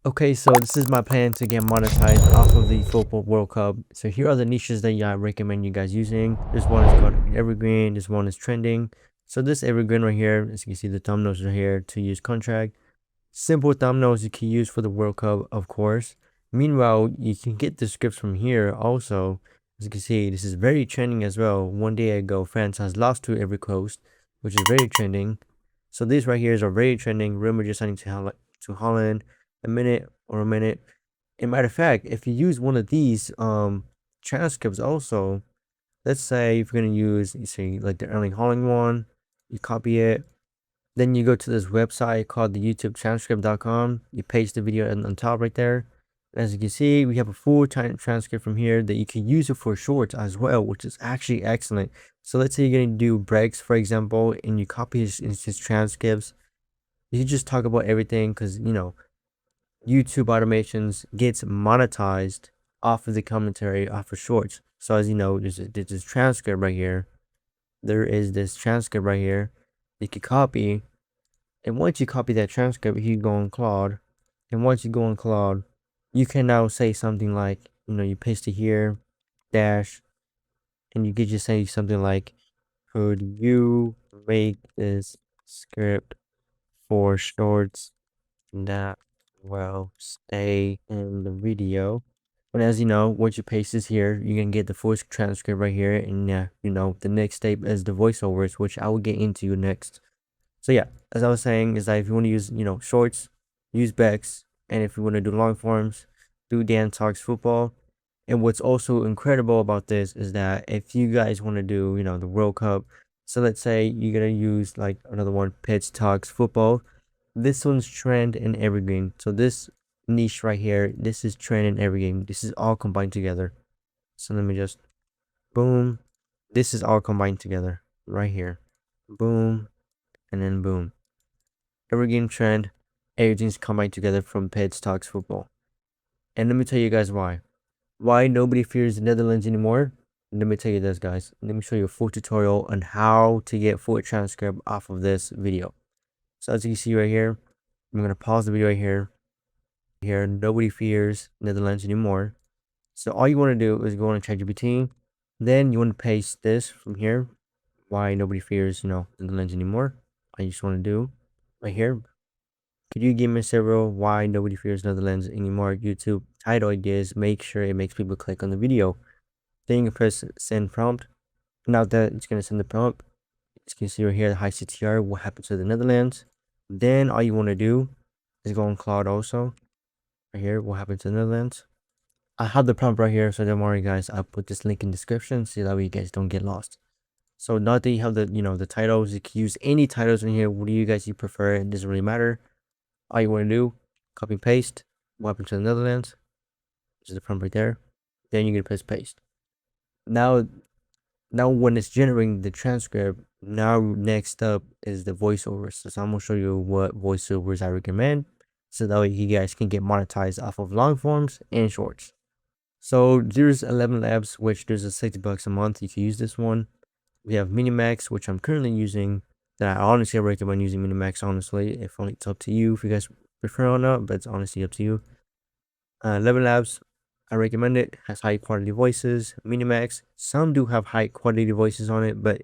Okay, so this is my plan to get monetized off of the football World Cup. So here are the niches that I recommend you guys using. This one is called evergreen. This one is trending. So this evergreen right here, as you can see, the thumbnails are here to use contract. Simple thumbnails you can use for the World Cup, of course. Meanwhile, you can get the scripts from here also. As you can see, this is very trending as well. One day ago, France has lost to Ivory Coast, which is very trending. So these right here are very trending. Real Madrid signing to Holland, a minute or a minute. And matter of fact, if you use one of these transcripts also, let's say if you're gonna use, you see like the Erling Haaland one, you copy it, then you go to this website called the YouTubetranscript.com. You paste the video on top right there. As you can see, we have a full transcript from here that you can use it for shorts as well, which is actually excellent. So let's say you're going to do breaks, for example, and you copy his transcripts. You just talk about everything because, you know, YouTube automations gets monetized off of the commentary off of shorts. So as you know, there's this transcript right here. There is this transcript right here. You can copy. And once you copy that transcript, you go on Claude. And once you go on Claude, you can now say something like, you know, you paste it here, dash, and you could just say something like, could you make this script for shorts that will stay in the video? But as you know, once you paste this here, you can get the voice transcript right here. And you know, the next step is the voiceovers, which I will get into next. So yeah, as I was saying, is that if you want to use, you know, shorts, use Bex, and if you want to do long forms, do Dan Talks Football. And what's also incredible about this is that if you guys want to do, you know, the World Cup, so let's say you're gonna use like another one, Pitch Talks Football. This one's trend and evergreen. So this niche right here, this is trend and evergreen. This is all combined together. So let me just boom. This is all combined together right here. Boom and then boom. Every game trend, everything's combined together from Peds Talks Football. And let me tell you guys why. Why nobody fears the Netherlands anymore? Let me tell you this, guys. Let me show you a full tutorial on how to get full transcript off of this video. So as you can see right here, I'm going to pause the video right here. Here, nobody fears Netherlands anymore. So all you want to do is go on ChatGPT. Then you want to paste this from here. Why nobody fears, you know, Netherlands anymore. I just want to do right here. Could you give me several why nobody fears Netherlands anymore YouTube title ideas? Make sure it makes people click on the video. Then you can press send prompt. Now that it's going to send the prompt, you can see right here the high CTR, what happened to the Netherlands. Then all you want to do is go on Cloud also. Right here, what happened to the Netherlands. I have the prompt right here, so don't worry guys. I'll put this link in the description so that way you guys don't get lost. So now that you have the, you know, the titles, you can use any titles in here. What do you guys prefer? It doesn't really matter. All you want to do, copy and paste, what happened to the Netherlands, which is the prompt right there. Then you're gonna press paste. Now when it's generating the transcript, now next up is the voiceovers. So I'm gonna show you what voiceovers I recommend, so that way you guys can get monetized off of long forms and shorts. So there's 11 Labs, which there's a $60 a month. You can use this one. We have Minimax, which I'm currently using. That I honestly recommend using Minimax, honestly. If only it's up to you if you guys prefer or not, but it's honestly up to you. 11 Labs, I recommend it. Has high quality voices. Minimax, some do have high quality voices on it, but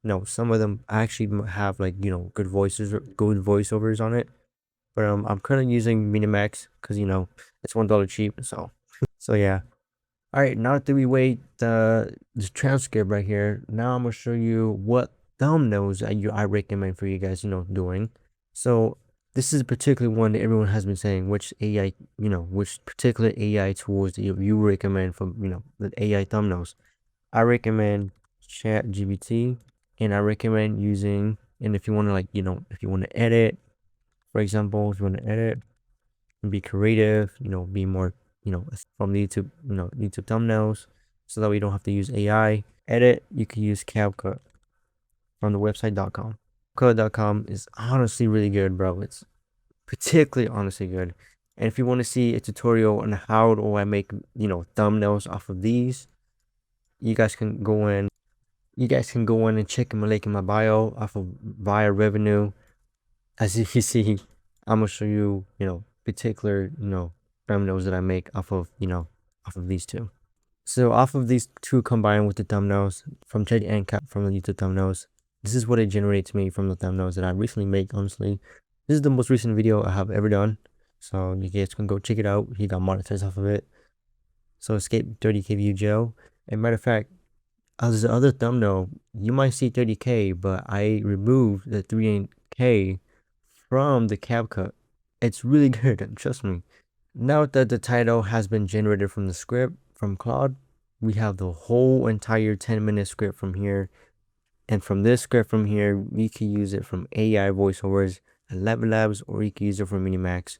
no, some of them actually have like, you know, good voices, good voiceovers on it. But I'm currently using Minimax because, you know, it's $1 cheap. So yeah. All right, now that we wait the transcript right here, now I'm gonna show you what thumbnails I recommend for you guys, you know, doing. So this is a particular one that everyone has been saying, which AI, you know, which particular AI tools that you recommend for, you know, the AI thumbnails. I recommend ChatGPT, and I recommend using, and if you want to, like, you know, if you want to edit, for example, if you want to edit and be creative, you know, be more, you know, from the YouTube, you know, YouTube thumbnails, so that we don't have to use AI. Edit, you can use Capcut from the website.com. Capcut.com is honestly really good, bro. It's particularly honestly good. And if you want to see a tutorial on how do I make, you know, thumbnails off of these, you guys can go in. You guys can go in and check my link in my bio off of Buyer Revenue. As you can see, I'm gonna show you, you know, particular, thumbnails that I make off of, off of these two. So off of these two combined with the thumbnails from Teddy and Cap from the YouTube thumbnails, this is what it generates me from the thumbnails that I recently made, honestly. This is the most recent video I have ever done. So you guys can go check it out. He got monetized off of it. So escape 30k view Joe. And matter of fact, as the other thumbnail, you might see 30k, but I removed the 3k from the Capcut. It's really good, trust me. Now that the title has been generated from the script from Claude, we have the whole entire 10-minute script from here. And from this script from here, we can use it from AI voiceovers and Labs, or you can use it for Minimax.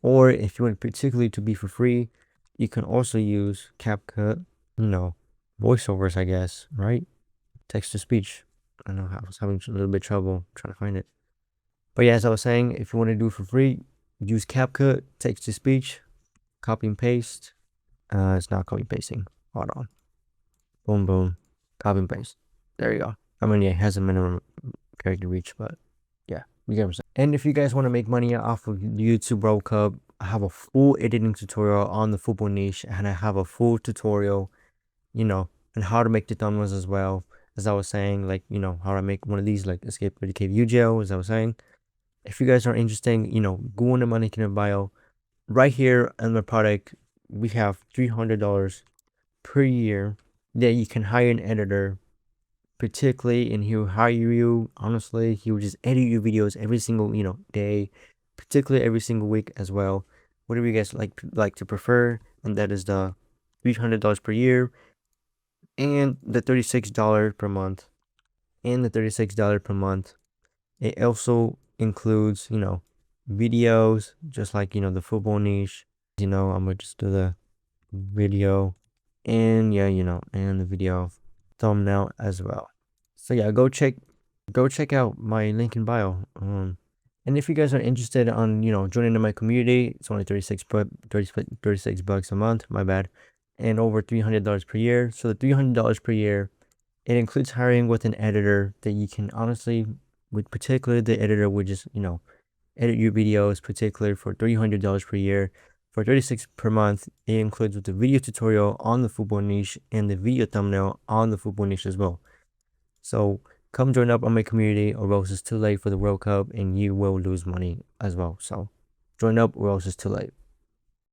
Or if you want particularly to be for free, you can also use Capcut, voiceovers, I guess, right? Text to speech. I know I was having a little bit of trouble trying to find it. But yeah, as I was saying, if you want to do it for free, use Capcut, text to speech, copy and paste. It's not copy pasting. Hold on. Boom, boom. Copy and paste. There you go. I mean, yeah, it has a minimum character reach, but yeah, you get what I'm saying. And if you guys want to make money off of YouTube World Cup, I have a full editing tutorial on the football niche, and I have a full tutorial, on how to make the thumbnails as well. As I was saying, like, how to make one of these, like Escape 30k View Gel, as I was saying. If you guys are interested, go on the money in the bio. Right here on the product, we have $300 per year that you can hire an editor, particularly, and he'll hire you. Honestly, he will just edit your videos every single day, particularly every single week as well. Whatever you guys like to prefer, and that is the $300 per year and the $36 per month. And the $36 per month, it also includes videos, just like the football niche. I'm gonna just do the video, and yeah, and the video thumbnail as well. So yeah, go check out my link in bio. And if you guys are interested on joining my community, it's only 36 bucks a month, my bad, and over $300 per year. So the $300 per year, it includes hiring with an editor that you can honestly, with particularly the editor would just edit your videos, particularly for $300 per year. For $36 per month, it includes with the video tutorial on the football niche and the video thumbnail on the football niche as well. So come join up on my community, or else it's too late for the World Cup and you will lose money as well. So join up, or else it's too late.